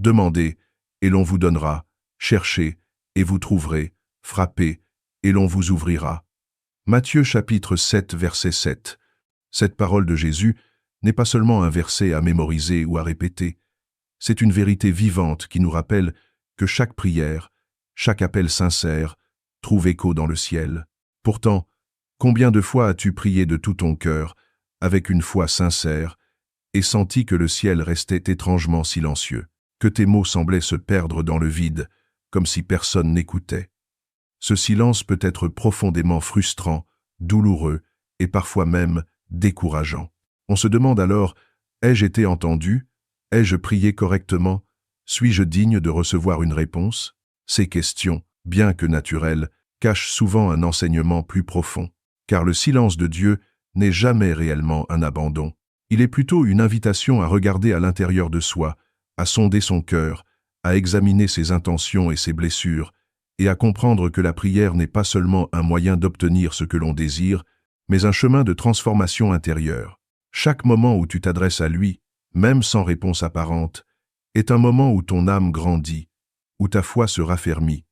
Demandez, et l'on vous donnera. Cherchez, et vous trouverez. Frappez, et l'on vous ouvrira. Matthieu chapitre 7, verset 7. Cette parole de Jésus n'est pas seulement un verset à mémoriser ou à répéter. C'est une vérité vivante qui nous rappelle que chaque prière, chaque appel sincère, trouve écho dans le ciel. Pourtant, combien de fois as-tu prié de tout ton cœur, avec une foi sincère, et senti que le ciel restait étrangement silencieux, que tes mots semblaient se perdre dans le vide, comme si personne n'écoutait? Ce silence peut être profondément frustrant, douloureux et parfois même décourageant. On se demande alors, ai-je été entendu? Ai-je prié correctement? Suis-je digne de recevoir une réponse? Ces questions, bien que naturelles, cachent souvent un enseignement plus profond, car le silence de Dieu n'est jamais réellement un abandon. Il est plutôt une invitation à regarder à l'intérieur de soi, à sonder son cœur, à examiner ses intentions et ses blessures, et à comprendre que la prière n'est pas seulement un moyen d'obtenir ce que l'on désire, mais un chemin de transformation intérieure. Chaque moment où tu t'adresses à lui, même sans réponse apparente, est un moment où ton âme grandit, où ta foi se raffermit,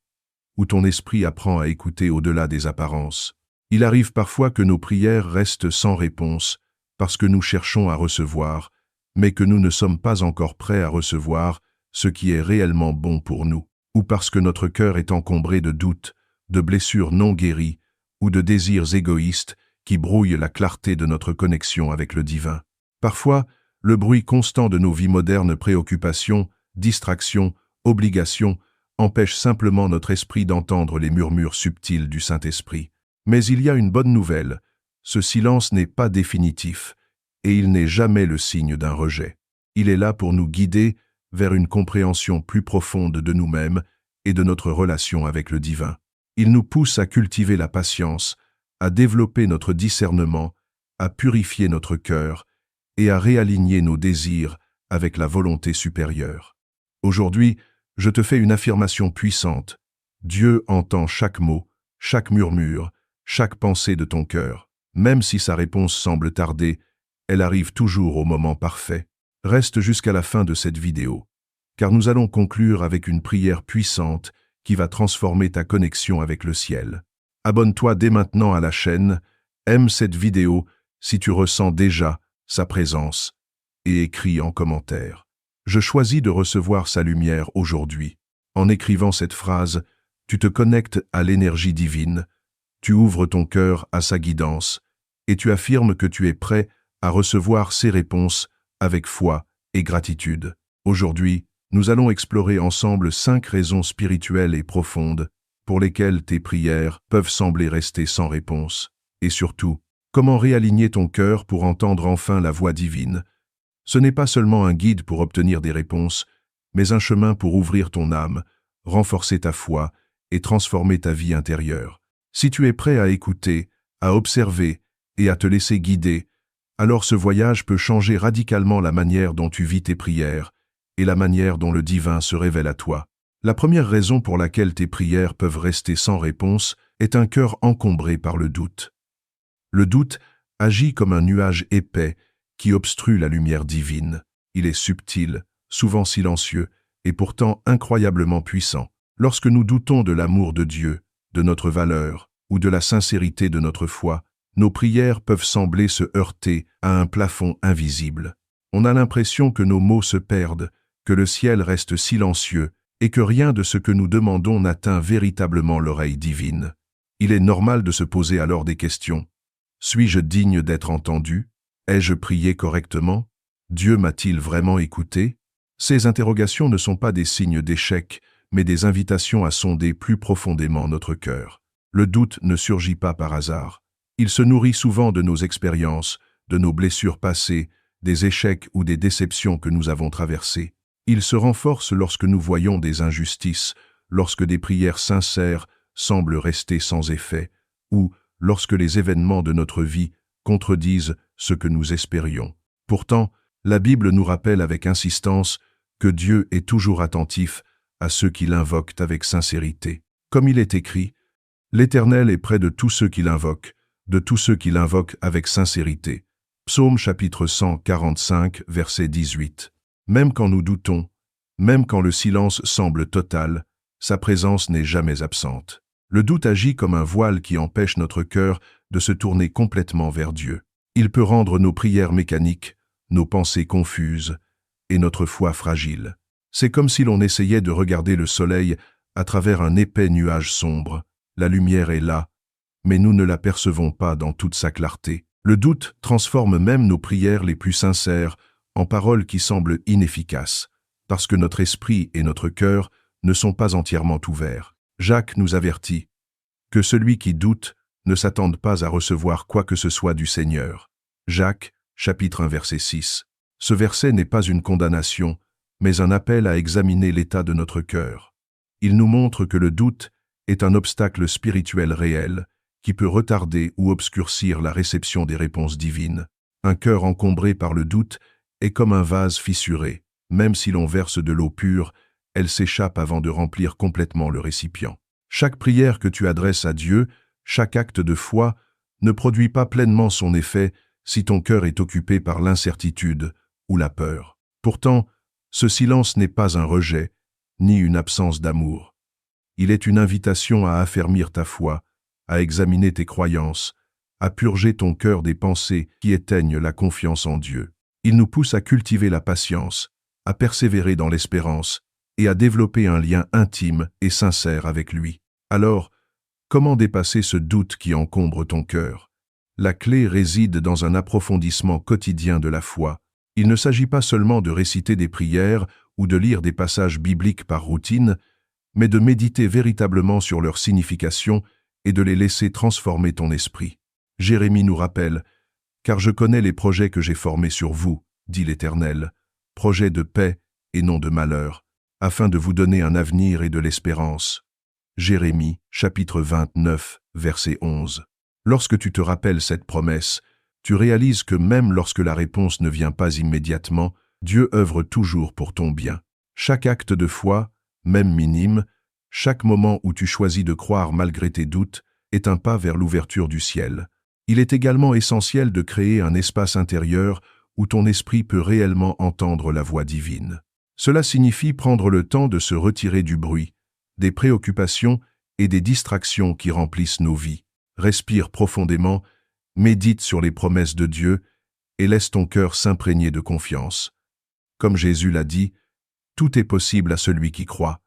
où ton esprit apprend à écouter au-delà des apparences. Il arrive parfois que nos prières restent sans réponse, parce que nous cherchons à recevoir, mais que nous ne sommes pas encore prêts à recevoir ce qui est réellement bon pour nous, ou parce que notre cœur est encombré de doutes, de blessures non guéries, ou de désirs égoïstes qui brouillent la clarté de notre connexion avec le divin. Parfois, le bruit constant de nos vies modernes, préoccupations, distractions, obligations, empêche simplement notre esprit d'entendre les murmures subtils du Saint-Esprit. Mais il y a une bonne nouvelle, ce silence n'est pas définitif, et il n'est jamais le signe d'un rejet. Il est là pour nous guider vers une compréhension plus profonde de nous-mêmes et de notre relation avec le divin. Il nous pousse à cultiver la patience, à développer notre discernement, à purifier notre cœur et à réaligner nos désirs avec la volonté supérieure. Aujourd'hui, je te fais une affirmation puissante. Dieu entend chaque mot, chaque murmure, chaque pensée de ton cœur. Même si sa réponse semble tarder, elle arrive toujours au moment parfait. Reste jusqu'à la fin de cette vidéo, car nous allons conclure avec une prière puissante qui va transformer ta connexion avec le ciel. Abonne-toi dès maintenant à la chaîne, aime cette vidéo si tu ressens déjà sa présence, et écris en commentaire. Je choisis de recevoir sa lumière aujourd'hui. En écrivant cette phrase, tu te connectes à l'énergie divine, tu ouvres ton cœur à sa guidance, et tu affirmes que tu es prêt à recevoir ses réponses avec foi et gratitude. Aujourd'hui, nous allons explorer ensemble 5 raisons spirituelles et profondes pour lesquelles tes prières peuvent sembler rester sans réponse. Et surtout, comment réaligner ton cœur pour entendre enfin la voix divine. Ce n'est pas seulement un guide pour obtenir des réponses, mais un chemin pour ouvrir ton âme, renforcer ta foi et transformer ta vie intérieure. Si tu es prêt à écouter, à observer et à te laisser guider, alors ce voyage peut changer radicalement la manière dont tu vis tes prières et la manière dont le divin se révèle à toi. La première raison pour laquelle tes prières peuvent rester sans réponse est un cœur encombré par le doute. Le doute agit comme un nuage épais qui obstrue la lumière divine. Il est subtil, souvent silencieux, et pourtant incroyablement puissant. Lorsque nous doutons de l'amour de Dieu, de notre valeur ou de la sincérité de notre foi, nos prières peuvent sembler se heurter à un plafond invisible. On a l'impression que nos mots se perdent, que le ciel reste silencieux et que rien de ce que nous demandons n'atteint véritablement l'oreille divine. Il est normal de se poser alors des questions. Suis-je digne d'être entendu? Ai-je prié correctement? Dieu m'a-t-il vraiment écouté? Ces interrogations ne sont pas des signes d'échec, mais des invitations à sonder plus profondément notre cœur. Le doute ne surgit pas par hasard. Il se nourrit souvent de nos expériences, de nos blessures passées, des échecs ou des déceptions que nous avons traversées. Il se renforce lorsque nous voyons des injustices, lorsque des prières sincères semblent rester sans effet, ou lorsque les événements de notre vie contredisent ce que nous espérions. Pourtant, la Bible nous rappelle avec insistance que Dieu est toujours attentif à ceux qui l'invoquent avec sincérité. Comme il est écrit, « L'Éternel est près de tous ceux qui l'invoquent, de tous ceux qui l'invoquent avec sincérité. » Psaume chapitre 145, verset 18. Même quand nous doutons, Même quand le silence semble total, sa présence n'est jamais absente. Le doute agit comme un voile qui empêche notre cœur de se tourner complètement vers Dieu. Il peut rendre nos prières mécaniques, nos pensées confuses et notre foi fragile. C'est comme si l'on essayait de regarder le soleil à travers un épais nuage sombre. La lumière est là, mais nous ne la percevons pas dans toute sa clarté. Le doute transforme même nos prières les plus sincères en paroles qui semblent inefficaces, parce que notre esprit et notre cœur ne sont pas entièrement ouverts. Jacques nous avertit que celui qui doute ne s'attende pas à recevoir quoi que ce soit du Seigneur. Jacques, chapitre 1, verset 6. Ce verset n'est pas une condamnation, mais un appel à examiner l'état de notre cœur. Il nous montre que le doute est un obstacle spirituel réel qui peut retarder ou obscurcir la réception des réponses divines. Un cœur encombré par le doute est comme un vase fissuré. Même si l'on verse de l'eau pure, elle s'échappe avant de remplir complètement le récipient. Chaque prière que tu adresses à Dieu, chaque acte de foi, ne produit pas pleinement son effet si ton cœur est occupé par l'incertitude ou la peur. Pourtant, ce silence n'est pas un rejet, ni une absence d'amour. Il est une invitation à affermir ta foi, à examiner tes croyances, à purger ton cœur des pensées qui éteignent la confiance en Dieu. Il nous pousse à cultiver la patience, à persévérer dans l'espérance et à développer un lien intime et sincère avec lui. Alors, comment dépasser ce doute qui encombre ton cœur? La clé réside dans un approfondissement quotidien de la foi. Il ne s'agit pas seulement de réciter des prières ou de lire des passages bibliques par routine, mais de méditer véritablement sur leur signification et de les laisser transformer ton esprit. Jérémie nous rappelle « Car je connais les projets que j'ai formés sur vous, dit l'Éternel, projets de paix et non de malheur, afin de vous donner un avenir et de l'espérance. » Jérémie, chapitre 29, verset 11. Lorsque tu te rappelles cette promesse, tu réalises que même lorsque la réponse ne vient pas immédiatement, Dieu œuvre toujours pour ton bien. Chaque acte de foi, même minime, chaque moment où tu choisis de croire malgré tes doutes, est un pas vers l'ouverture du ciel. Il est également essentiel de créer un espace intérieur où ton esprit peut réellement entendre la voix divine. Cela signifie prendre le temps de se retirer du bruit, des préoccupations et des distractions qui remplissent nos vies. Respire profondément, médite sur les promesses de Dieu et laisse ton cœur s'imprégner de confiance. Comme Jésus l'a dit, tout est possible à celui qui croit.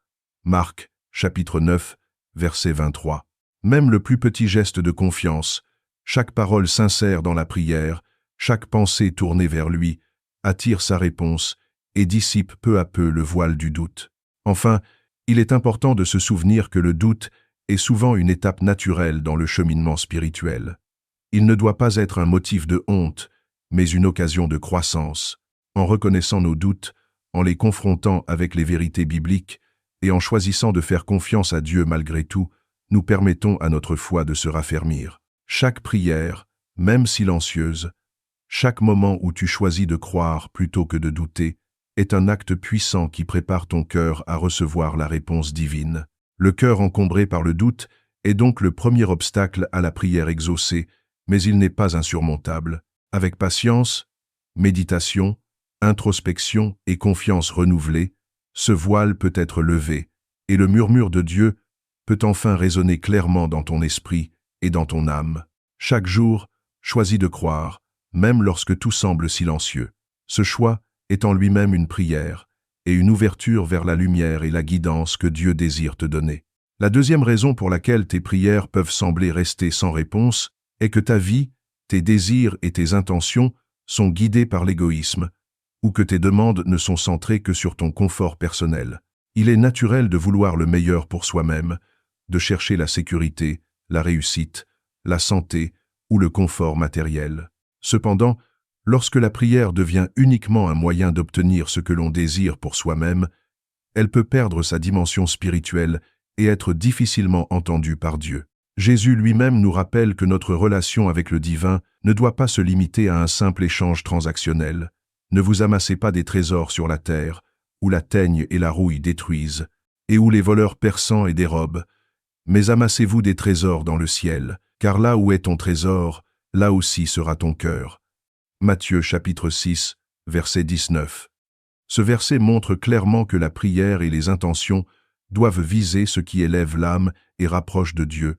Marc, chapitre 9, verset 23. Même le plus petit geste de confiance, chaque parole sincère dans la prière, chaque pensée tournée vers lui, attire sa réponse et dissipe peu à peu le voile du doute. Enfin, il est important de se souvenir que le doute est souvent une étape naturelle dans le cheminement spirituel. Il ne doit pas être un motif de honte, mais une occasion de croissance. En reconnaissant nos doutes, en les confrontant avec les vérités bibliques et en choisissant de faire confiance à Dieu malgré tout, nous permettons à notre foi de se raffermir. Chaque prière, même silencieuse, chaque moment où tu choisis de croire plutôt que de douter, est un acte puissant qui prépare ton cœur à recevoir la réponse divine. Le cœur encombré par le doute est donc le premier obstacle à la prière exaucée, mais il n'est pas insurmontable. Avec patience, méditation, introspection et confiance renouvelée, ce voile peut être levé, et le murmure de Dieu peut enfin résonner clairement dans ton esprit et dans ton âme. Chaque jour, choisis de croire, même lorsque tout semble silencieux. Ce choix est en lui-même une prière et une ouverture vers la lumière et la guidance que Dieu désire te donner. La deuxième raison pour laquelle tes prières peuvent sembler rester sans réponse est que ta vie, tes désirs et tes intentions sont guidés par l'égoïsme, ou que tes demandes ne sont centrées que sur ton confort personnel. Il est naturel de vouloir le meilleur pour soi-même, de chercher la sécurité, la réussite, la santé ou le confort matériel. Cependant, lorsque la prière devient uniquement un moyen d'obtenir ce que l'on désire pour soi-même, elle peut perdre sa dimension spirituelle et être difficilement entendue par Dieu. Jésus lui-même nous rappelle que notre relation avec le divin ne doit pas se limiter à un simple échange transactionnel. Ne vous amassez pas des trésors sur la terre, où la teigne et la rouille détruisent, et où les voleurs perçants et dérobent, mais amassez-vous des trésors dans le ciel, car là où est ton trésor, là aussi sera ton cœur. Matthieu chapitre 6, verset 19. Ce verset montre clairement que la prière et les intentions doivent viser ce qui élève l'âme et rapproche de Dieu,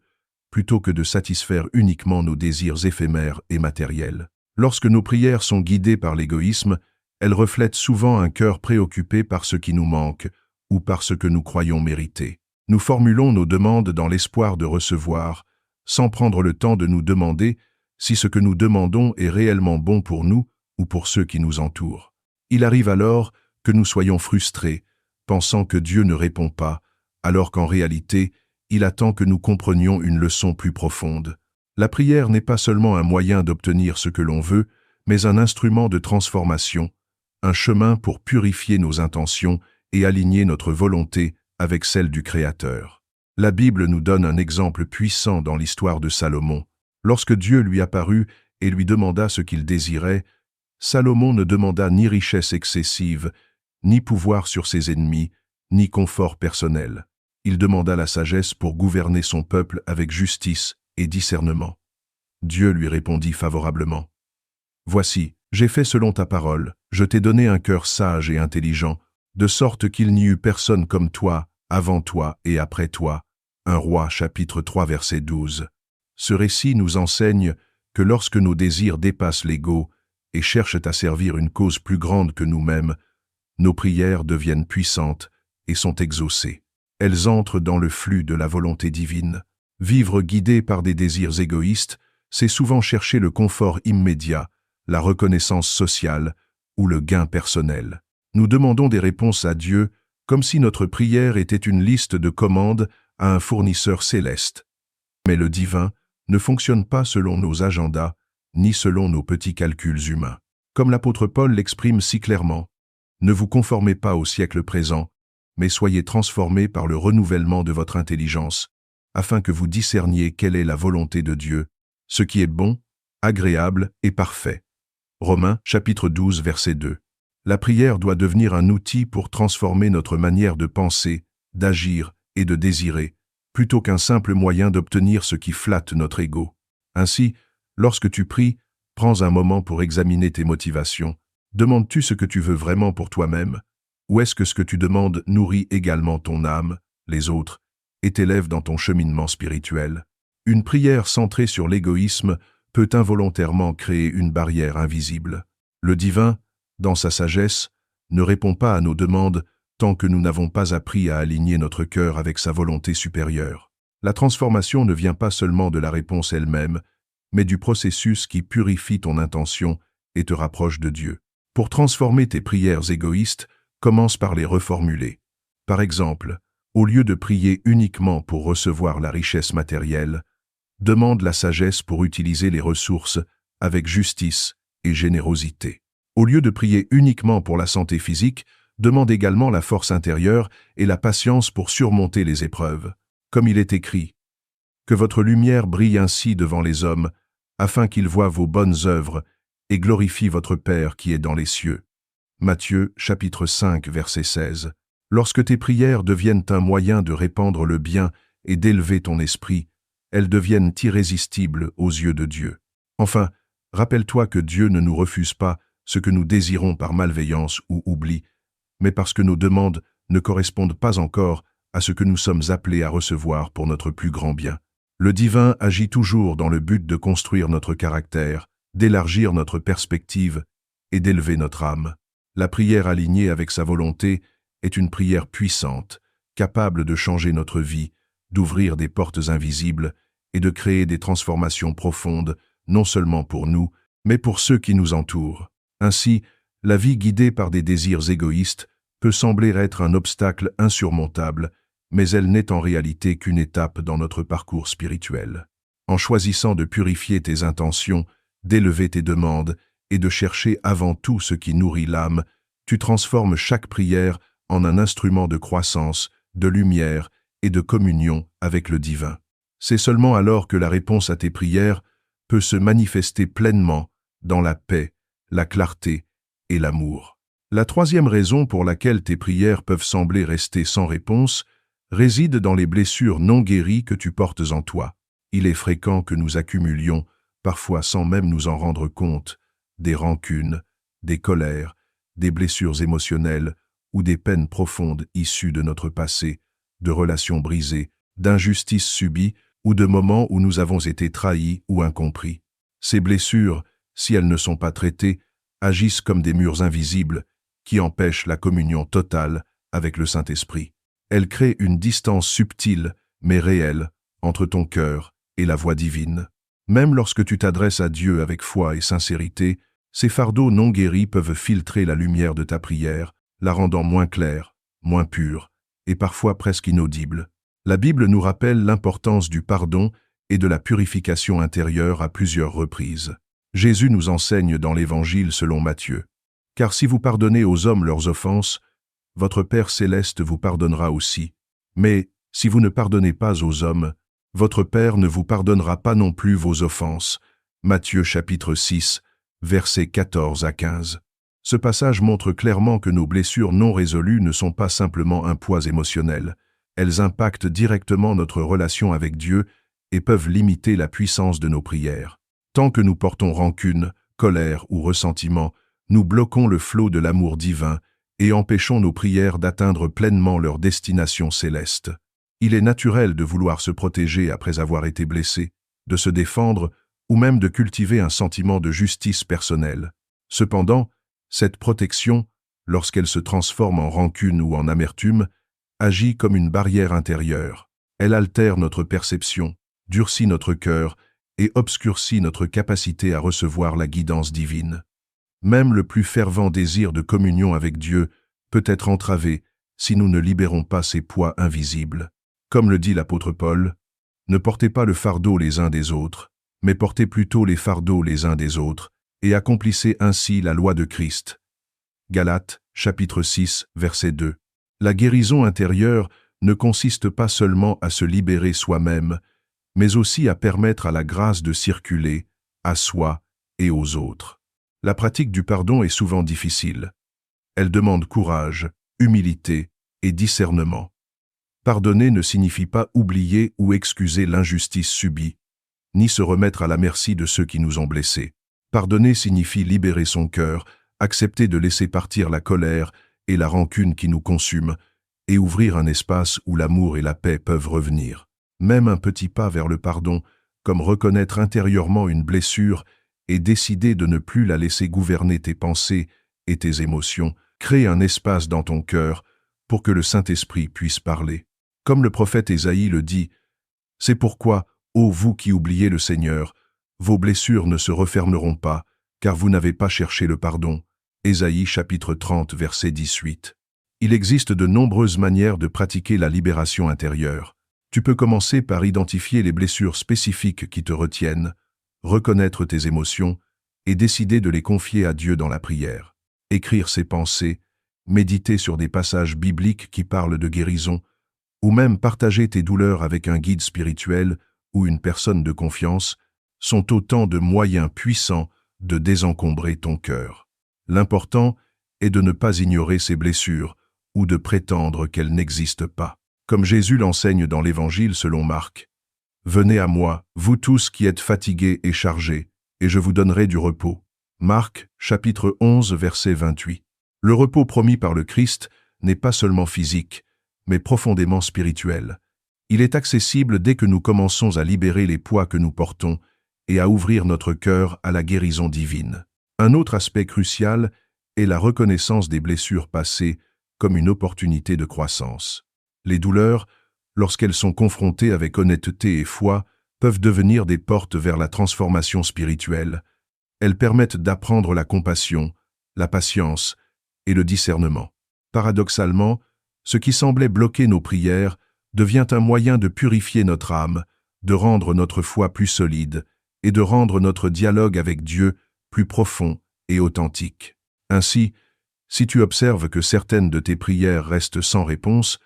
plutôt que de satisfaire uniquement nos désirs éphémères et matériels. Lorsque nos prières sont guidées par l'égoïsme, elles reflètent souvent un cœur préoccupé par ce qui nous manque ou par ce que nous croyons mériter. Nous formulons nos demandes dans l'espoir de recevoir, sans prendre le temps de nous demander si ce que nous demandons est réellement bon pour nous ou pour ceux qui nous entourent. Il arrive alors que nous soyons frustrés, pensant que Dieu ne répond pas, alors qu'en réalité, il attend que nous comprenions une leçon plus profonde. La prière n'est pas seulement un moyen d'obtenir ce que l'on veut, mais un instrument de transformation, un chemin pour purifier nos intentions et aligner notre volonté avec celle du Créateur. La Bible nous donne un exemple puissant dans l'histoire de Salomon. Lorsque Dieu lui apparut et lui demanda ce qu'il désirait, Salomon ne demanda ni richesse excessive, ni pouvoir sur ses ennemis, ni confort personnel. Il demanda la sagesse pour gouverner son peuple avec justice et discernement. Dieu lui répondit favorablement. « Voici, j'ai fait selon ta parole, je t'ai donné un cœur sage et intelligent, de sorte qu'il n'y eut personne comme toi, avant toi et après toi. » 1 Roi chapitre 3 verset 12. Ce récit nous enseigne que lorsque nos désirs dépassent l'ego et cherchent à servir une cause plus grande que nous-mêmes, nos prières deviennent puissantes et sont exaucées. Elles entrent dans le flux de la volonté divine. Vivre guidé par des désirs égoïstes, c'est souvent chercher le confort immédiat, la reconnaissance sociale ou le gain personnel. Nous demandons des réponses à Dieu comme si notre prière était une liste de commandes à un fournisseur céleste. Mais le divin ne fonctionne pas selon nos agendas, ni selon nos petits calculs humains. Comme l'apôtre Paul l'exprime si clairement, « Ne vous conformez pas au siècle présent, mais soyez transformés par le renouvellement de votre intelligence, afin que vous discerniez quelle est la volonté de Dieu, ce qui est bon, agréable et parfait. » Romains chapitre 12 verset 2. La prière doit devenir un outil pour transformer notre manière de penser, d'agir et de désirer, plutôt qu'un simple moyen d'obtenir ce qui flatte notre ego. Ainsi, lorsque tu pries, prends un moment pour examiner tes motivations. Demandes-tu ce que tu veux vraiment pour toi-même, ou est-ce que ce que tu demandes nourrit également ton âme, les autres, et t'élève dans ton cheminement spirituel? Une prière centrée sur l'égoïsme peut involontairement créer une barrière invisible. Le divin, dans sa sagesse, ne répond pas à nos demandes tant que nous n'avons pas appris à aligner notre cœur avec sa volonté supérieure. La transformation ne vient pas seulement de la réponse elle-même, mais du processus qui purifie ton intention et te rapproche de Dieu. Pour transformer tes prières égoïstes, commence par les reformuler. Par exemple, au lieu de prier uniquement pour recevoir la richesse matérielle, demande la sagesse pour utiliser les ressources avec justice et générosité. Au lieu de prier uniquement pour la santé physique, demande également la force intérieure et la patience pour surmonter les épreuves. Comme il est écrit, « Que votre lumière brille ainsi devant les hommes, afin qu'ils voient vos bonnes œuvres et glorifient votre Père qui est dans les cieux. » Matthieu chapitre 5 verset 16. Lorsque tes prières deviennent un moyen de répandre le bien et d'élever ton esprit, elles deviennent irrésistibles aux yeux de Dieu. Enfin, rappelle-toi que Dieu ne nous refuse pas ce que nous désirons par malveillance ou oubli, mais parce que nos demandes ne correspondent pas encore à ce que nous sommes appelés à recevoir pour notre plus grand bien. Le divin agit toujours dans le but de construire notre caractère, d'élargir notre perspective et d'élever notre âme. La prière alignée avec sa volonté est une prière puissante, capable de changer notre vie, d'ouvrir des portes invisibles et de créer des transformations profondes, non seulement pour nous, mais pour ceux qui nous entourent. Ainsi, la vie guidée par des désirs égoïstes peut sembler être un obstacle insurmontable, mais elle n'est en réalité qu'une étape dans notre parcours spirituel. En choisissant de purifier tes intentions, d'élever tes demandes et de chercher avant tout ce qui nourrit l'âme, tu transformes chaque prière en un instrument de croissance, de lumière et de communion avec le divin. C'est seulement alors que la réponse à tes prières peut se manifester pleinement dans la paix, la clarté et l'amour. La troisième raison pour laquelle tes prières peuvent sembler rester sans réponse réside dans les blessures non guéries que tu portes en toi. Il est fréquent que nous accumulions, parfois sans même nous en rendre compte, des rancunes, des colères, des blessures émotionnelles ou des peines profondes issues de notre passé, de relations brisées, d'injustices subies ou de moments où nous avons été trahis ou incompris. Ces blessures, si elles ne sont pas traitées, agissent comme des murs invisibles qui empêchent la communion totale avec le Saint-Esprit. Elles créent une distance subtile mais réelle entre ton cœur et la voix divine. Même lorsque tu t'adresses à Dieu avec foi et sincérité, ces fardeaux non guéris peuvent filtrer la lumière de ta prière, la rendant moins claire, moins pure, et parfois presque inaudible. La Bible nous rappelle l'importance du pardon et de la purification intérieure à plusieurs reprises. Jésus nous enseigne dans l'Évangile selon Matthieu. « Car si vous pardonnez aux hommes leurs offenses, votre Père céleste vous pardonnera aussi. Mais si vous ne pardonnez pas aux hommes, votre Père ne vous pardonnera pas non plus vos offenses. » Matthieu chapitre 6, versets 14 à 15. Ce passage montre clairement que nos blessures non résolues ne sont pas simplement un poids émotionnel. Elles impactent directement notre relation avec Dieu et peuvent limiter la puissance de nos prières. Tant que nous portons rancune, colère ou ressentiment, nous bloquons le flot de l'amour divin et empêchons nos prières d'atteindre pleinement leur destination céleste. Il est naturel de vouloir se protéger après avoir été blessé, de se défendre ou même de cultiver un sentiment de justice personnelle. Cependant, cette protection, lorsqu'elle se transforme en rancune ou en amertume, agit comme une barrière intérieure. Elle altère notre perception, durcit notre cœur et obscurcit notre capacité à recevoir la guidance divine. Même le plus fervent désir de communion avec Dieu peut être entravé si nous ne libérons pas ces poids invisibles. Comme le dit l'apôtre Paul, « Ne portez pas le fardeau les uns des autres, mais portez plutôt les fardeaux les uns des autres, et accomplissez ainsi la loi de Christ. » Galates, chapitre 6, verset 2. La guérison intérieure ne consiste pas seulement à se libérer soi-même, mais aussi à permettre à la grâce de circuler, à soi et aux autres. La pratique du pardon est souvent difficile. Elle demande courage, humilité et discernement. Pardonner ne signifie pas oublier ou excuser l'injustice subie, ni se remettre à la merci de ceux qui nous ont blessés. Pardonner signifie libérer son cœur, accepter de laisser partir la colère et la rancune qui nous consument, et ouvrir un espace où l'amour et la paix peuvent revenir. Même un petit pas vers le pardon, comme reconnaître intérieurement une blessure et décider de ne plus la laisser gouverner tes pensées et tes émotions, crée un espace dans ton cœur pour que le Saint-Esprit puisse parler. Comme le prophète Ésaïe le dit, « C'est pourquoi, ô vous qui oubliez le Seigneur, vos blessures ne se refermeront pas, car vous n'avez pas cherché le pardon. » Ésaïe chapitre 30, verset 18. Il existe de nombreuses manières de pratiquer la libération intérieure. Tu peux commencer par identifier les blessures spécifiques qui te retiennent, reconnaître tes émotions et décider de les confier à Dieu dans la prière. Écrire ses pensées, méditer sur des passages bibliques qui parlent de guérison, ou même partager tes douleurs avec un guide spirituel ou une personne de confiance, sont autant de moyens puissants de désencombrer ton cœur. L'important est de ne pas ignorer ces blessures ou de prétendre qu'elles n'existent pas. Comme Jésus l'enseigne dans l'Évangile selon Marc. « Venez à moi, vous tous qui êtes fatigués et chargés, et je vous donnerai du repos. » Marc, chapitre 11, verset 28. Le repos promis par le Christ n'est pas seulement physique, mais profondément spirituel. Il est accessible dès que nous commençons à libérer les poids que nous portons et à ouvrir notre cœur à la guérison divine. Un autre aspect crucial est la reconnaissance des blessures passées comme une opportunité de croissance. Les douleurs, lorsqu'elles sont confrontées avec honnêteté et foi, peuvent devenir des portes vers la transformation spirituelle. Elles permettent d'apprendre la compassion, la patience et le discernement. Paradoxalement, ce qui semblait bloquer nos prières devient un moyen de purifier notre âme, de rendre notre foi plus solide et de rendre notre dialogue avec Dieu plus profond et authentique. Ainsi, si tu observes que certaines de tes prières restent sans réponse,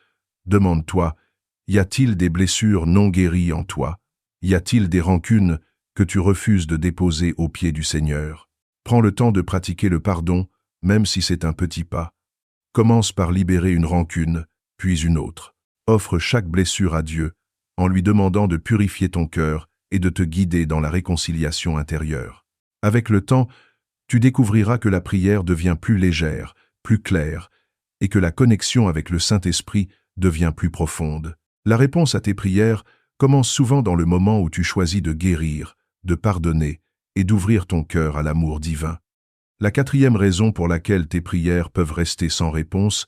demande-toi, y a-t-il des blessures non guéries en toi? Y a-t-il des rancunes que tu refuses de déposer aux pieds du Seigneur? Prends le temps de pratiquer le pardon, même si c'est un petit pas. Commence par libérer une rancune, puis une autre. Offre chaque blessure à Dieu, en lui demandant de purifier ton cœur et de te guider dans la réconciliation intérieure. Avec le temps, tu découvriras que la prière devient plus légère, plus claire, et que la connexion avec le Saint-Esprit devient plus profonde. La réponse à tes prières commence souvent dans le moment où tu choisis de guérir, de pardonner et d'ouvrir ton cœur à l'amour divin. La quatrième raison pour laquelle tes prières peuvent rester sans réponse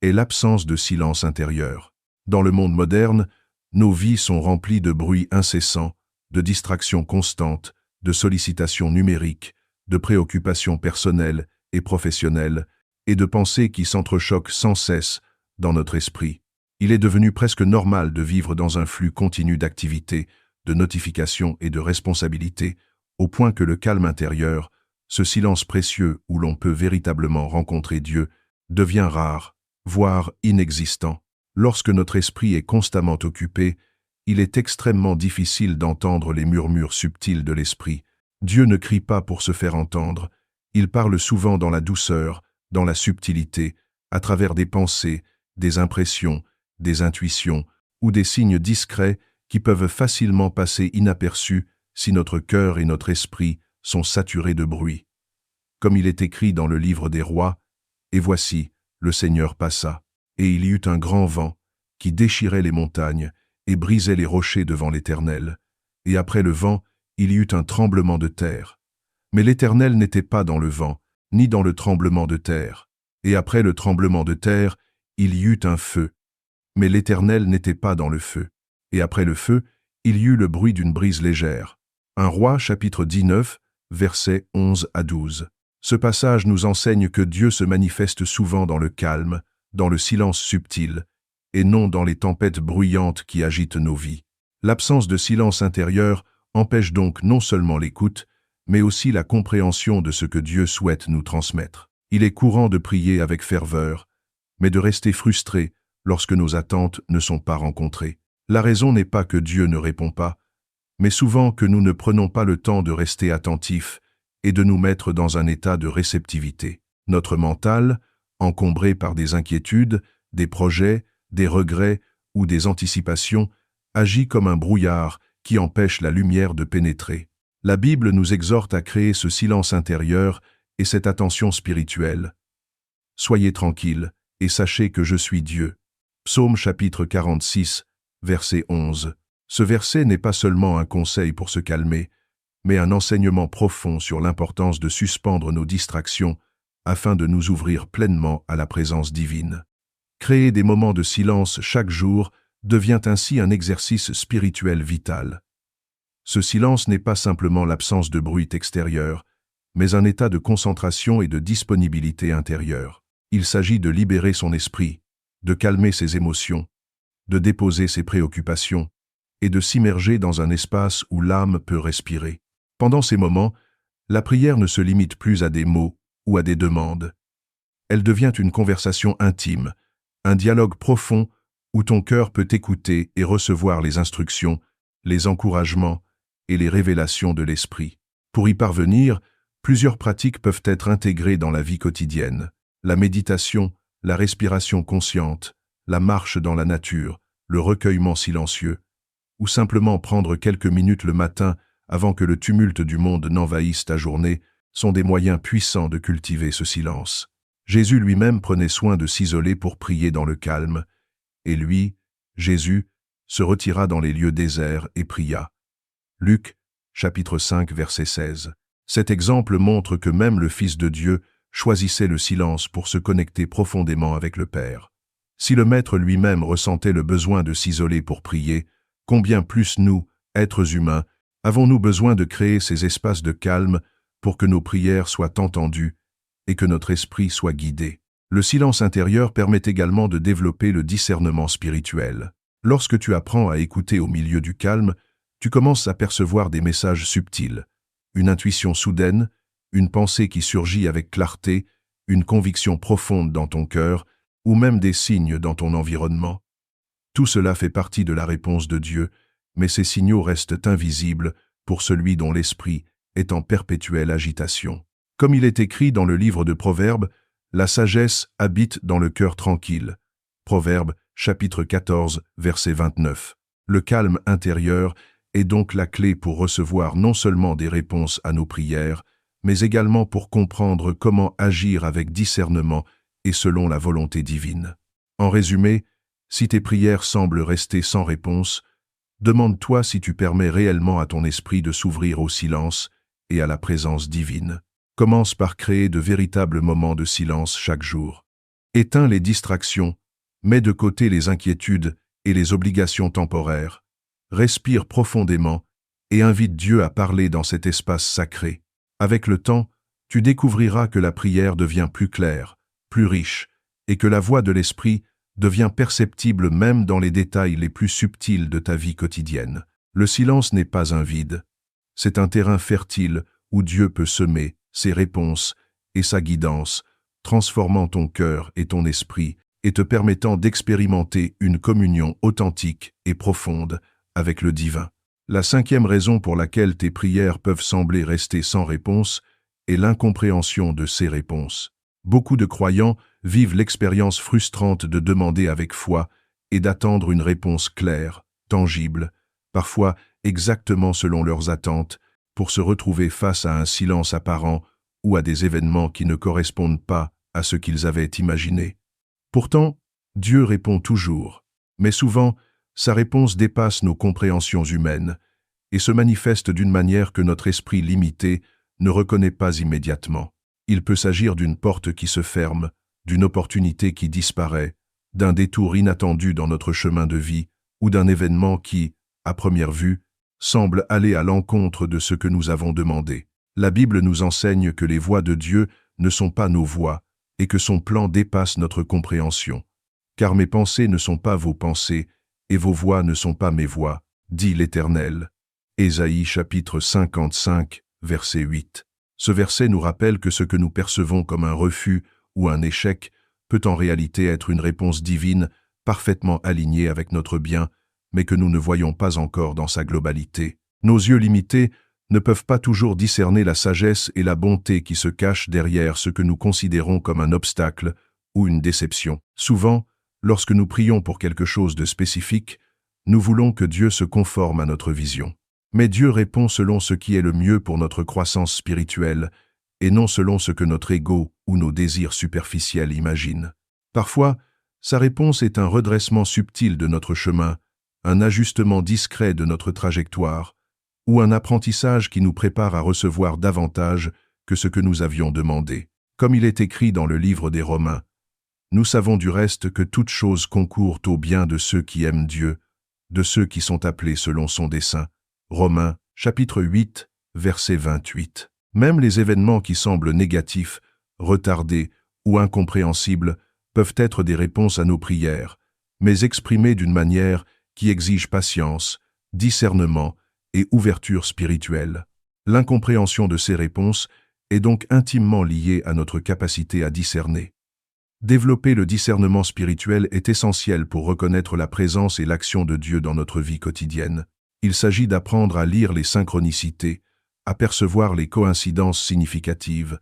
est l'absence de silence intérieur. Dans le monde moderne, nos vies sont remplies de bruits incessants, de distractions constantes, de sollicitations numériques, de préoccupations personnelles et professionnelles, et de pensées qui s'entrechoquent sans cesse dans notre esprit. Il est devenu presque normal de vivre dans un flux continu d'activités, de notifications et de responsabilités, au point que le calme intérieur, ce silence précieux où l'on peut véritablement rencontrer Dieu, devient rare, voire inexistant. Lorsque notre esprit est constamment occupé, il est extrêmement difficile d'entendre les murmures subtils de l'esprit. Dieu ne crie pas pour se faire entendre, il parle souvent dans la douceur, dans la subtilité, à travers des pensées, des impressions, des intuitions ou des signes discrets qui peuvent facilement passer inaperçus si notre cœur et notre esprit sont saturés de bruit. Comme il est écrit dans le livre des Rois, « Et voici, le Seigneur passa, et il y eut un grand vent qui déchirait les montagnes et brisait les rochers devant l'Éternel. Et après le vent, il y eut un tremblement de terre. Mais l'Éternel n'était pas dans le vent, ni dans le tremblement de terre. Et après le tremblement de terre, il y eut un feu. Mais l'Éternel n'était pas dans le feu. Et après le feu, il y eut le bruit d'une brise légère. » 1 Roi, chapitre 19, versets 11 à 12. Ce passage nous enseigne que Dieu se manifeste souvent dans le calme, dans le silence subtil, et non dans les tempêtes bruyantes qui agitent nos vies. L'absence de silence intérieur empêche donc non seulement l'écoute, mais aussi la compréhension de ce que Dieu souhaite nous transmettre. Il est courant de prier avec ferveur, mais de rester frustré lorsque nos attentes ne sont pas rencontrées. La raison n'est pas que Dieu ne répond pas, mais souvent que nous ne prenons pas le temps de rester attentifs et de nous mettre dans un état de réceptivité. Notre mental, encombré par des inquiétudes, des projets, des regrets ou des anticipations, agit comme un brouillard qui empêche la lumière de pénétrer. La Bible nous exhorte à créer ce silence intérieur et cette attention spirituelle. « Soyez tranquilles et sachez que je suis Dieu. » Psaume chapitre 46, verset 11. Ce verset n'est pas seulement un conseil pour se calmer, mais un enseignement profond sur l'importance de suspendre nos distractions afin de nous ouvrir pleinement à la présence divine. Créer des moments de silence chaque jour devient ainsi un exercice spirituel vital. Ce silence n'est pas simplement l'absence de bruit extérieur, mais un état de concentration et de disponibilité intérieure. Il s'agit de libérer son esprit, de calmer ses émotions, de déposer ses préoccupations et de s'immerger dans un espace où l'âme peut respirer. Pendant ces moments, la prière ne se limite plus à des mots ou à des demandes. Elle devient une conversation intime, un dialogue profond où ton cœur peut écouter et recevoir les instructions, les encouragements et les révélations de l'esprit. Pour y parvenir, plusieurs pratiques peuvent être intégrées dans la vie quotidienne. La méditation, la respiration consciente, la marche dans la nature, le recueillement silencieux, ou simplement prendre quelques minutes le matin avant que le tumulte du monde n'envahisse ta journée, sont des moyens puissants de cultiver ce silence. Jésus lui-même prenait soin de s'isoler pour prier dans le calme, et lui, Jésus, se retira dans les lieux déserts et pria. Luc, chapitre 5, verset 16. Cet exemple montre que même le Fils de Dieu choisissait le silence pour se connecter profondément avec le Père. Si le Maître lui-même ressentait le besoin de s'isoler pour prier, combien plus nous, êtres humains, avons-nous besoin de créer ces espaces de calme pour que nos prières soient entendues et que notre esprit soit guidé. Le silence intérieur permet également de développer le discernement spirituel. Lorsque tu apprends à écouter au milieu du calme, tu commences à percevoir des messages subtils, une intuition soudaine, une pensée qui surgit avec clarté, une conviction profonde dans ton cœur, ou même des signes dans ton environnement. Tout cela fait partie de la réponse de Dieu, mais ces signaux restent invisibles pour celui dont l'esprit est en perpétuelle agitation. Comme il est écrit dans le livre de Proverbes, la sagesse habite dans le cœur tranquille. Proverbes, chapitre 14, verset 29. Le calme intérieur est donc la clé pour recevoir non seulement des réponses à nos prières, mais également pour comprendre comment agir avec discernement et selon la volonté divine. En résumé, si tes prières semblent rester sans réponse, demande-toi si tu permets réellement à ton esprit de s'ouvrir au silence et à la présence divine. Commence par créer de véritables moments de silence chaque jour. Éteins les distractions, mets de côté les inquiétudes et les obligations temporaires. Respire profondément et invite Dieu à parler dans cet espace sacré. Avec le temps, tu découvriras que la prière devient plus claire, plus riche, et que la voix de l'Esprit devient perceptible même dans les détails les plus subtils de ta vie quotidienne. Le silence n'est pas un vide. C'est un terrain fertile où Dieu peut semer ses réponses et sa guidance, transformant ton cœur et ton esprit et te permettant d'expérimenter une communion authentique et profonde avec le divin. La cinquième raison pour laquelle tes prières peuvent sembler rester sans réponse est l'incompréhension de ces réponses. Beaucoup de croyants vivent l'expérience frustrante de demander avec foi et d'attendre une réponse claire, tangible, parfois exactement selon leurs attentes, pour se retrouver face à un silence apparent ou à des événements qui ne correspondent pas à ce qu'ils avaient imaginé. Pourtant, Dieu répond toujours, mais souvent, sa réponse dépasse nos compréhensions humaines et se manifeste d'une manière que notre esprit limité ne reconnaît pas immédiatement. Il peut s'agir d'une porte qui se ferme, d'une opportunité qui disparaît, d'un détour inattendu dans notre chemin de vie ou d'un événement qui, à première vue, semble aller à l'encontre de ce que nous avons demandé. La Bible nous enseigne que les voies de Dieu ne sont pas nos voies et que son plan dépasse notre compréhension. Car mes pensées ne sont pas vos pensées et vos voies ne sont pas mes voies, dit l'Éternel. Ésaïe chapitre 55, verset 8. Ce verset nous rappelle que ce que nous percevons comme un refus ou un échec peut en réalité être une réponse divine parfaitement alignée avec notre bien, mais que nous ne voyons pas encore dans sa globalité. Nos yeux limités ne peuvent pas toujours discerner la sagesse et la bonté qui se cachent derrière ce que nous considérons comme un obstacle ou une déception. Souvent, lorsque nous prions pour quelque chose de spécifique, nous voulons que Dieu se conforme à notre vision. Mais Dieu répond selon ce qui est le mieux pour notre croissance spirituelle, et non selon ce que notre ego ou nos désirs superficiels imaginent. Parfois, sa réponse est un redressement subtil de notre chemin, un ajustement discret de notre trajectoire, ou un apprentissage qui nous prépare à recevoir davantage que ce que nous avions demandé. Comme il est écrit dans le livre des Romains, nous savons du reste que toutes choses concourent au bien de ceux qui aiment Dieu, de ceux qui sont appelés selon son dessein. Romains, chapitre 8, verset 28. Même les événements qui semblent négatifs, retardés ou incompréhensibles peuvent être des réponses à nos prières, mais exprimées d'une manière qui exige patience, discernement et ouverture spirituelle. L'incompréhension de ces réponses est donc intimement liée à notre capacité à discerner. Développer le discernement spirituel est essentiel pour reconnaître la présence et l'action de Dieu dans notre vie quotidienne. Il s'agit d'apprendre à lire les synchronicités, à percevoir les coïncidences significatives,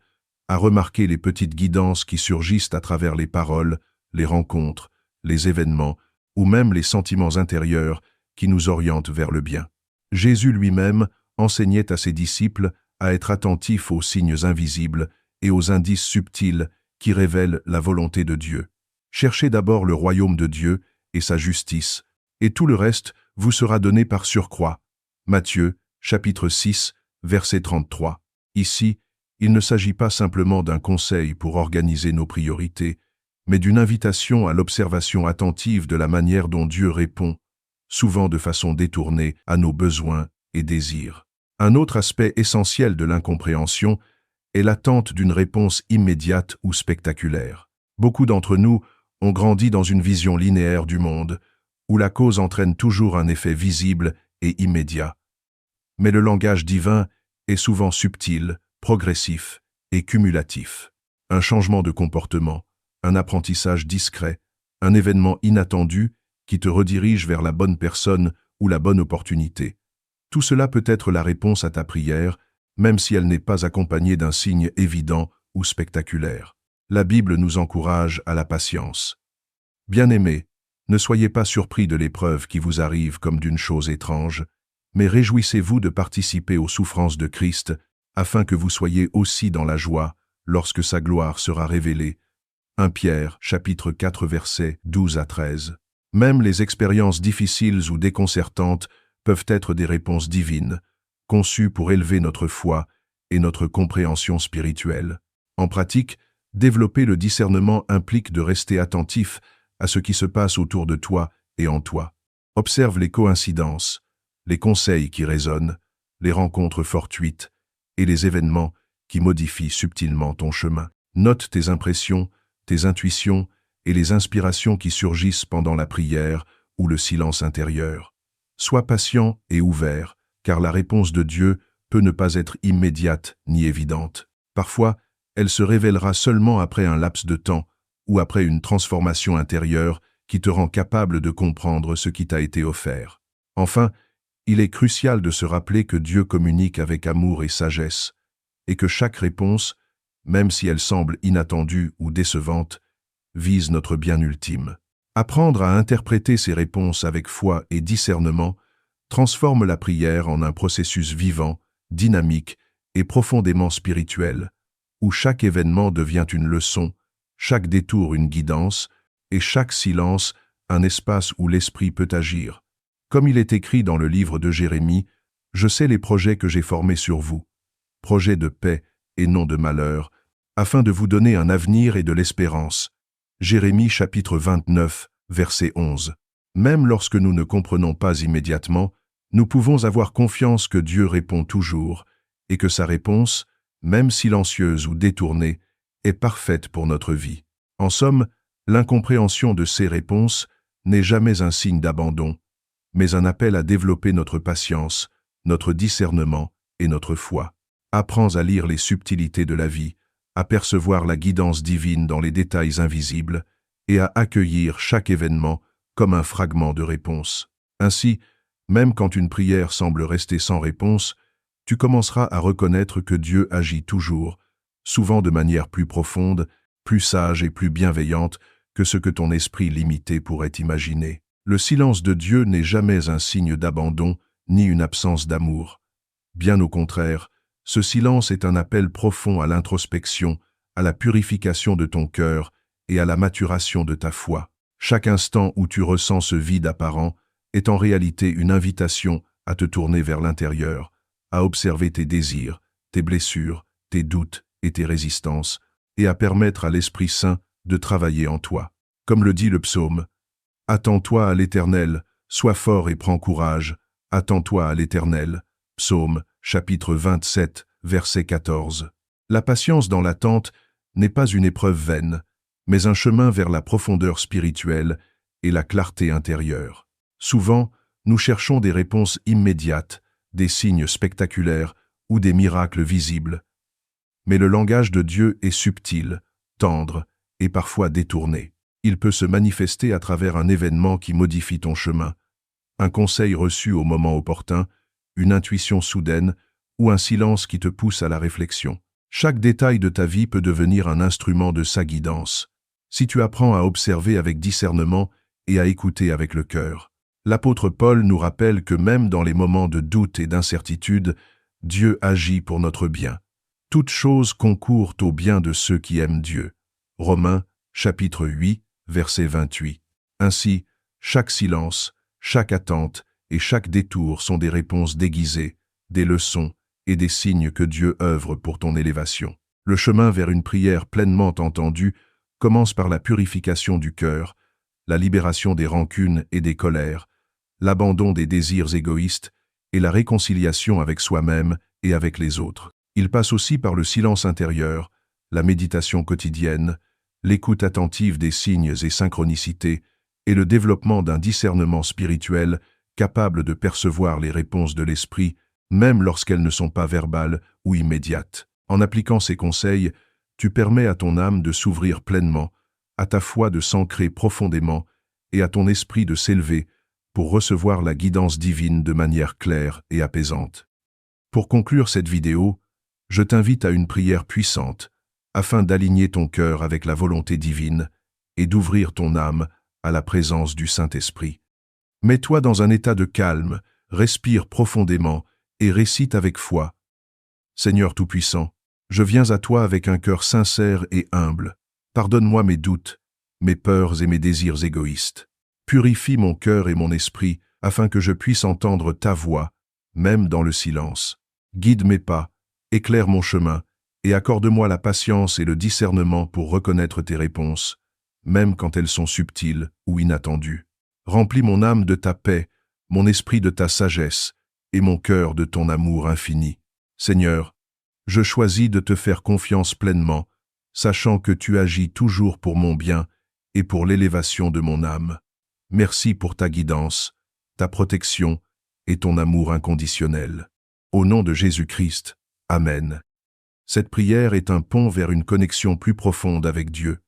à remarquer les petites guidances qui surgissent à travers les paroles, les rencontres, les événements ou même les sentiments intérieurs qui nous orientent vers le bien. Jésus lui-même enseignait à ses disciples à être attentifs aux signes invisibles et aux indices subtils qui révèlent la volonté de Dieu. Cherchez d'abord le royaume de Dieu et sa justice, et tout le reste vous sera donné par surcroît. Matthieu, chapitre 6, verset 33. Ici, il ne s'agit pas simplement d'un conseil pour organiser nos priorités, mais d'une invitation à l'observation attentive de la manière dont Dieu répond, souvent de façon détournée, à nos besoins et désirs. Un autre aspect essentiel de l'incompréhension est l'attente d'une réponse immédiate ou spectaculaire. Beaucoup d'entre nous ont grandi dans une vision linéaire du monde, où la cause entraîne toujours un effet visible et immédiat. Mais le langage divin est souvent subtil, progressif et cumulatif. Un changement de comportement, un apprentissage discret, un événement inattendu qui te redirige vers la bonne personne ou la bonne opportunité. Tout cela peut être la réponse à ta prière, même si elle n'est pas accompagnée d'un signe évident ou spectaculaire. La Bible nous encourage à la patience. Bien-aimés, ne soyez pas surpris de l'épreuve qui vous arrive comme d'une chose étrange, mais réjouissez-vous de participer aux souffrances de Christ, afin que vous soyez aussi dans la joie lorsque sa gloire sera révélée. 1 Pierre, chapitre 4, versets 12 à 13. Même les expériences difficiles ou déconcertantes peuvent être des réponses divines, conçues pour élever notre foi et notre compréhension spirituelle. En pratique, développer le discernement implique de rester attentif à ce qui se passe autour de toi et en toi. Observe les coïncidences, les conseils qui résonnent, les rencontres fortuites et les événements qui modifient subtilement ton chemin. Note tes impressions, tes intuitions et les inspirations qui surgissent pendant la prière ou le silence intérieur. Sois patient et ouvert, car la réponse de Dieu peut ne pas être immédiate ni évidente. Parfois, elle se révélera seulement après un laps de temps ou après une transformation intérieure qui te rend capable de comprendre ce qui t'a été offert. Enfin, il est crucial de se rappeler que Dieu communique avec amour et sagesse, et que chaque réponse, même si elle semble inattendue ou décevante, vise notre bien ultime. Apprendre à interpréter ces réponses avec foi et discernement transforme la prière en un processus vivant, dynamique et profondément spirituel, où chaque événement devient une leçon, chaque détour une guidance, et chaque silence un espace où l'esprit peut agir. Comme il est écrit dans le livre de Jérémie, « Je sais les projets que j'ai formés sur vous, projets de paix et non de malheur, afin de vous donner un avenir et de l'espérance. » Jérémie chapitre 29, verset 11. Même lorsque nous ne comprenons pas immédiatement, nous pouvons avoir confiance que Dieu répond toujours, et que sa réponse, même silencieuse ou détournée, est parfaite pour notre vie. En somme, l'incompréhension de ces réponses n'est jamais un signe d'abandon, mais un appel à développer notre patience, notre discernement et notre foi. Apprends à lire les subtilités de la vie, à percevoir la guidance divine dans les détails invisibles et à accueillir chaque événement comme un fragment de réponse. Ainsi, même quand une prière semble rester sans réponse, tu commenceras à reconnaître que Dieu agit toujours, souvent de manière plus profonde, plus sage et plus bienveillante que ce que ton esprit limité pourrait imaginer. Le silence de Dieu n'est jamais un signe d'abandon ni une absence d'amour. Bien au contraire, ce silence est un appel profond à l'introspection, à la purification de ton cœur et à la maturation de ta foi. Chaque instant où tu ressens ce vide apparent est en réalité une invitation à te tourner vers l'intérieur, à observer tes désirs, tes blessures, tes doutes et tes résistances, et à permettre à l'Esprit Saint de travailler en toi. Comme le dit le psaume, « Attends-toi à l'Éternel, sois fort et prends courage, attends-toi à l'Éternel. » Psaume, chapitre 27, verset 14. La patience dans l'attente n'est pas une épreuve vaine, mais un chemin vers la profondeur spirituelle et la clarté intérieure. Souvent, nous cherchons des réponses immédiates, des signes spectaculaires ou des miracles visibles. Mais le langage de Dieu est subtil, tendre et parfois détourné. Il peut se manifester à travers un événement qui modifie ton chemin, un conseil reçu au moment opportun, une intuition soudaine ou un silence qui te pousse à la réflexion. Chaque détail de ta vie peut devenir un instrument de sa guidance, si tu apprends à observer avec discernement et à écouter avec le cœur. L'apôtre Paul nous rappelle que même dans les moments de doute et d'incertitude, Dieu agit pour notre bien. Toutes choses concourent au bien de ceux qui aiment Dieu. Romains, chapitre 8, verset 28. Ainsi, chaque silence, chaque attente et chaque détour sont des réponses déguisées, des leçons et des signes que Dieu œuvre pour ton élévation. Le chemin vers une prière pleinement entendue commence par la purification du cœur, la libération des rancunes et des colères, l'abandon des désirs égoïstes et la réconciliation avec soi-même et avec les autres. Il passe aussi par le silence intérieur, la méditation quotidienne, l'écoute attentive des signes et synchronicités et le développement d'un discernement spirituel capable de percevoir les réponses de l'esprit, même lorsqu'elles ne sont pas verbales ou immédiates. En appliquant ces conseils, tu permets à ton âme de s'ouvrir pleinement, à ta foi de s'ancrer profondément et à ton esprit de s'élever pour recevoir la guidance divine de manière claire et apaisante. Pour conclure cette vidéo, je t'invite à une prière puissante afin d'aligner ton cœur avec la volonté divine et d'ouvrir ton âme à la présence du Saint-Esprit. Mets-toi dans un état de calme, respire profondément et récite avec foi. Seigneur Tout-Puissant, je viens à toi avec un cœur sincère et humble. Pardonne-moi mes doutes, mes peurs et mes désirs égoïstes. Purifie mon cœur et mon esprit, afin que je puisse entendre ta voix, même dans le silence. Guide mes pas, éclaire mon chemin, et accorde-moi la patience et le discernement pour reconnaître tes réponses, même quand elles sont subtiles ou inattendues. Remplis mon âme de ta paix, mon esprit de ta sagesse, et mon cœur de ton amour infini. Seigneur, je choisis de te faire confiance pleinement, sachant que tu agis toujours pour mon bien et pour l'élévation de mon âme. Merci pour ta guidance, ta protection et ton amour inconditionnel. Au nom de Jésus-Christ, Amen. Cette prière est un pont vers une connexion plus profonde avec Dieu.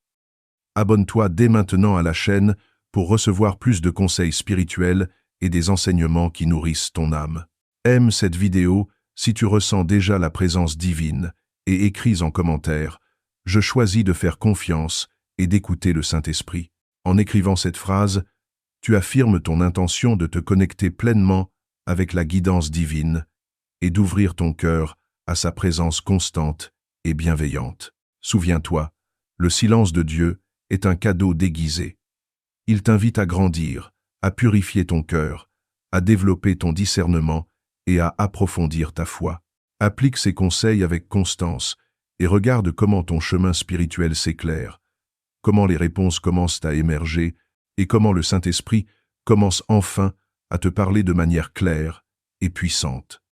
Abonne-toi dès maintenant à la chaîne pour recevoir plus de conseils spirituels et des enseignements qui nourrissent ton âme. Aime cette vidéo si tu ressens déjà la présence divine et écris en commentaire « Je choisis de faire confiance et d'écouter le Saint-Esprit ». En écrivant cette phrase, tu affirmes ton intention de te connecter pleinement avec la guidance divine et d'ouvrir ton cœur à sa présence constante et bienveillante. Souviens-toi, le silence de Dieu est un cadeau déguisé. Il t'invite à grandir, à purifier ton cœur, à développer ton discernement et à approfondir ta foi. Applique ces conseils avec constance et regarde comment ton chemin spirituel s'éclaire, comment les réponses commencent à émerger et comment le Saint-Esprit commence enfin à te parler de manière claire et puissante.